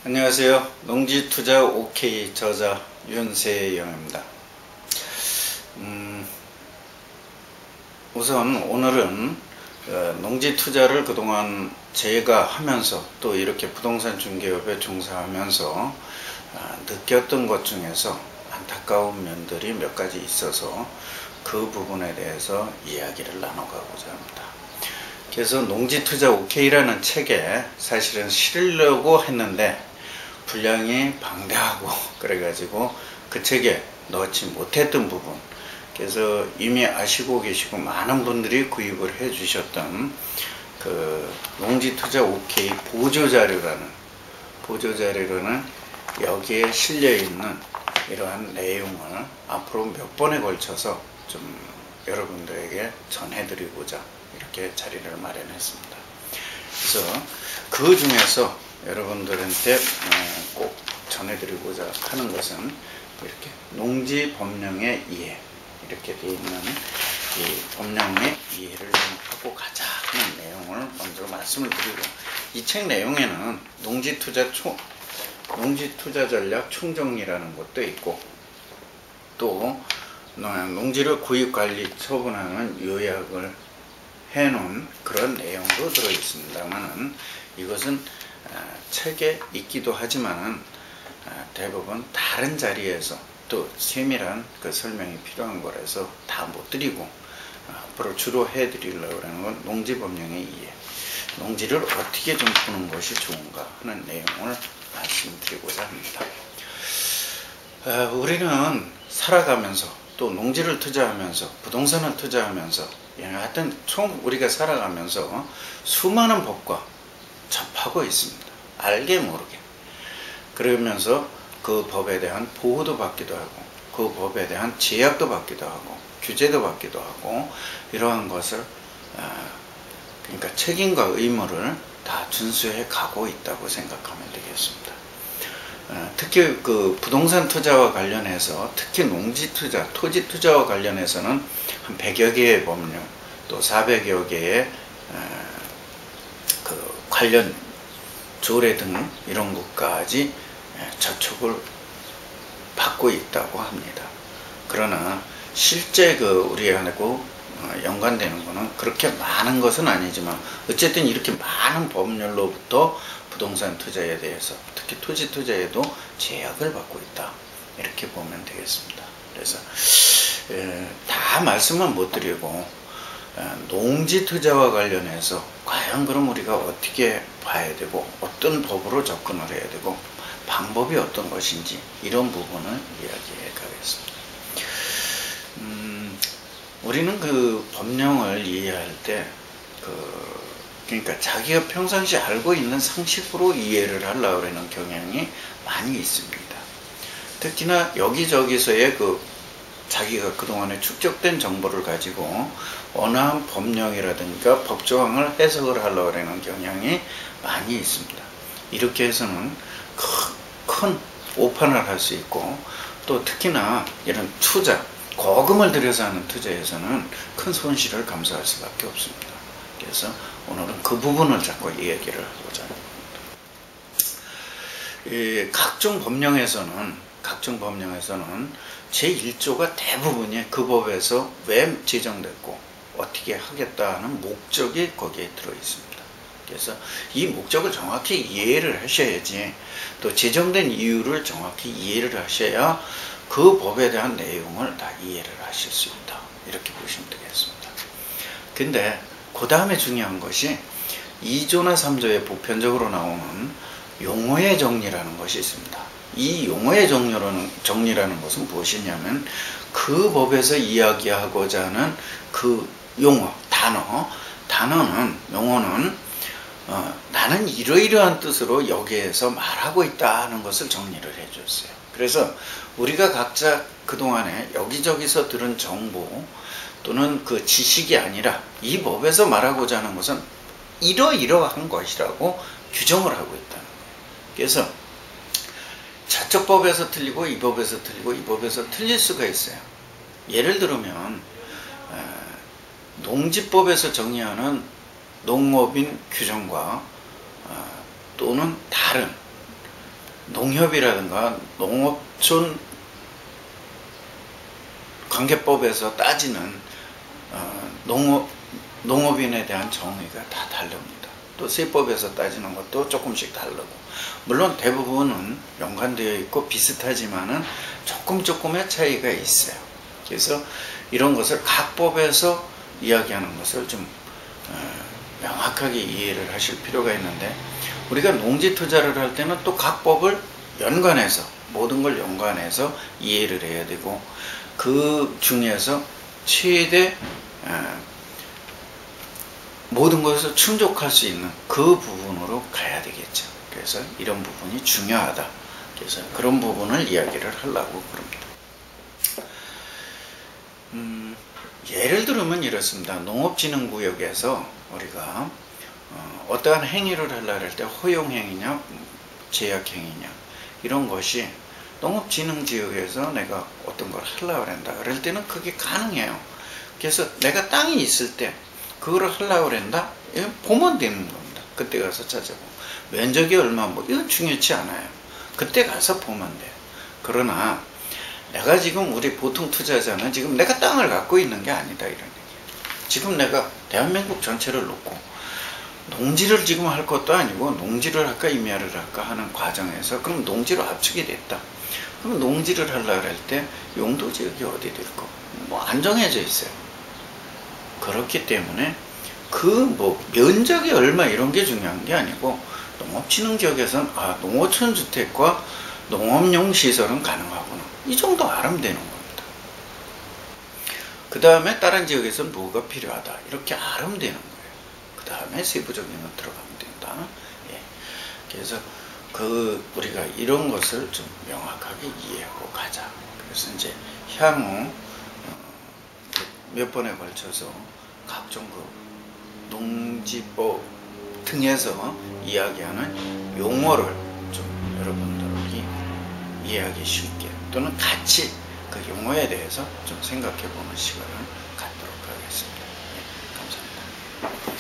안녕하세요. 농지투자 OK 저자 윤세영입니다. 우선 오늘은 농지투자를 그동안 제가 하면서 또 이렇게 부동산 중개업에 종사하면서 느꼈던 것 중에서 안타까운 면들이 몇 가지 있어서 그 부분에 대해서 이야기를 나눠가고자 합니다. 그래서 농지투자 OK라는 책에 사실은 실으려고 했는데 분량이 방대하고 그래가지고 그 책에 넣지 못했던 부분, 그래서 이미 아시고 계시고 많은 분들이 구입을 해 주셨던 그 농지투자 OK 보조자료라는 여기에 실려 있는 이러한 내용을 앞으로 몇 번에 걸쳐서 좀 여러분들에게 전해드리고자 이렇게 자리를 마련했습니다. 그래서 그 중에서 여러분들한테 꼭 전해드리고자 하는 것은 이렇게 농지법령의 이해, 이렇게 되어 있는 이 법령의 이해를 좀 하고 가자 하는 내용을 먼저 말씀을 드리고, 이 책 내용에는 농지투자 전략 총정리라는 것도 있고, 또 농지를 구입관리 처분하는 요약을 해놓은 그런 내용도 들어 있습니다만은, 이것은 책에 있기도 하지만은 대부분 다른 자리에서 또 세밀한 그 설명이 필요한 거라서 다 못 드리고, 앞으로 주로 해드리려고 하는 건 농지법령의 이해, 농지를 어떻게 좀 푸는 것이 좋은가 하는 내용을 말씀드리고자 합니다. 우리는 살아가면서 또 농지를 투자하면서 부동산을 투자하면서 하여튼 총 우리가 살아가면서 수많은 법과 접하고 있습니다. 알게 모르게. 그러면서 그 법에 대한 보호도 받기도 하고, 그 법에 대한 제약도 받기도 하고, 규제도 받기도 하고, 이러한 것을 그러니까 책임과 의무를 다 준수해 가고 있다고 생각하면 되겠습니다. 특히 그 부동산 투자와 관련해서, 특히 농지 투자, 토지 투자와 관련해서는 한 100여 개의 법률, 또 400여 개의 그 관련 조례 등 이런 것까지 저촉을 받고 있다고 합니다. 그러나 실제 그 우리하고 연관되는 것은 그렇게 많은 것은 아니지만, 어쨌든 이렇게 많은 법률로부터 부동산 투자에 대해서, 특히 토지 투자에도 제약을 받고 있다, 이렇게 보면 되겠습니다. 그래서 다 말씀은 못 드리고, 농지 투자와 관련해서 과연 그럼 우리가 어떻게 봐야 되고, 어떤 법으로 접근을 해야 되고, 방법이 어떤 것인지, 이런 부분을 이야기해 가겠습니다. 우리는 그 법령을 이해할 때 그러니까 자기가 평상시 알고 있는 상식으로 이해를 하려고 하는 경향이 많이 있습니다. 특히나 여기저기서의 자기가 그동안에 축적된 정보를 가지고 어느 한 법령이라든가 법조항을 해석을 하려고 하는 경향이 많이 있습니다. 이렇게 해서는 큰 오판을 할 수 있고, 또 특히나 이런 투자, 거금을 들여서 하는 투자에서는 큰 손실을 감수할 수밖에 없습니다. 그래서 오늘은 그 부분을 자꾸 얘기를 하고자 합니다. 각종 법령에서는 제1조가 대부분이 그 법에서 왜 제정됐고 어떻게 하겠다는 목적이 거기에 들어 있습니다. 그래서 이 목적을 정확히 이해를 하셔야지, 또 제정된 이유를 정확히 이해를 하셔야 그 법에 대한 내용을 다 이해를 하실 수 있다, 이렇게 보시면 되겠습니다. 근데 그 다음에 중요한 것이 2조나 3조에 보편적으로 나오는 용어의 정리라는 것이 있습니다. 이 용어의 정리라는 것은 무엇이냐면, 그 법에서 이야기하고자 하는 그 용어는 나는 이러이러한 뜻으로 여기에서 말하고 있다는 것을 정리를 해줬어요. 그래서 우리가 각자 그동안에 여기저기서 들은 정보 또는 그 지식이 아니라, 이 법에서 말하고자 하는 것은 이러이러한 것이라고 규정을 하고 있다는 거예요. 그래서 저쪽 법에서 틀리고 이 법에서 틀리고 이 법에서 틀릴 수가 있어요. 예를 들면 농지법에서 정의하는 농업인 규정과 또는 다른 농협이라든가 농업촌 관계법에서 따지는 농업인에 대한 정의가 다 다릅니다. 또 세법에서 따지는 것도 조금씩 다르고, 물론 대부분은 연관되어 있고 비슷하지만은 조금의 차이가 있어요. 그래서 이런 것을 각 법에서 이야기하는 것을 좀 명확하게 이해를 하실 필요가 있는데, 우리가 농지 투자를 할 때는 또 각 법을 연관해서, 모든 걸 연관해서 이해를 해야 되고, 그 중에서 최대 모든 것을 충족할 수 있는 그 부분으로 가야 되겠죠. 그래서 이런 부분이 중요하다. 그래서 그런 부분을 이야기를 하려고 그럽니다. 예를 들면 이렇습니다. 농업진흥구역에서 우리가 어떠한 행위를 하려고 할 때 허용행위냐 제약행위냐 이런 것이 농업진흥지역에서 내가 어떤 걸 하려고 한다 그럴 때는 그게 가능해요. 그래서 내가 땅이 있을 때 그거를 하려고 한다? 보면 되는 겁니다. 그때 가서 찾아보고. 면적이 얼마 뭐 이건 중요치 않아요. 그때 가서 보면 돼요. 그러나 내가 지금 우리 보통 투자자는 지금 내가 땅을 갖고 있는 게 아니다 이런 얘기예요. 지금 내가 대한민국 전체를 놓고 농지를 지금 할 것도 아니고 농지를 할까 임야를 할까 하는 과정에서 그럼 농지로 합치게 됐다. 그럼 농지를 하려고 할 때 용도지역이 어디 될 거? 뭐 안 정해져 있어요. 그렇기 때문에 그 뭐 면적이 얼마 이런 게 중요한 게 아니고 농업진흥지역에서는 농어촌 주택과 농업용 시설은 가능하구나. 이 정도 알면 되는 겁니다. 그 다음에 다른 지역에서는 뭐가 필요하다. 이렇게 알면 되는 거예요. 그 다음에 세부적인 건 들어가면 된다. 예. 그래서 우리가 이런 것을 좀 명확하게 이해하고 가자. 그래서 이제 향후 몇 번에 걸쳐서 각종 농지법 등에서 이야기하는 용어를 좀 여러분들이 이해하기 쉽게 또는 같이 그 용어에 대해서 좀 생각해 보는 시간을 갖도록 하겠습니다. 네, 감사합니다.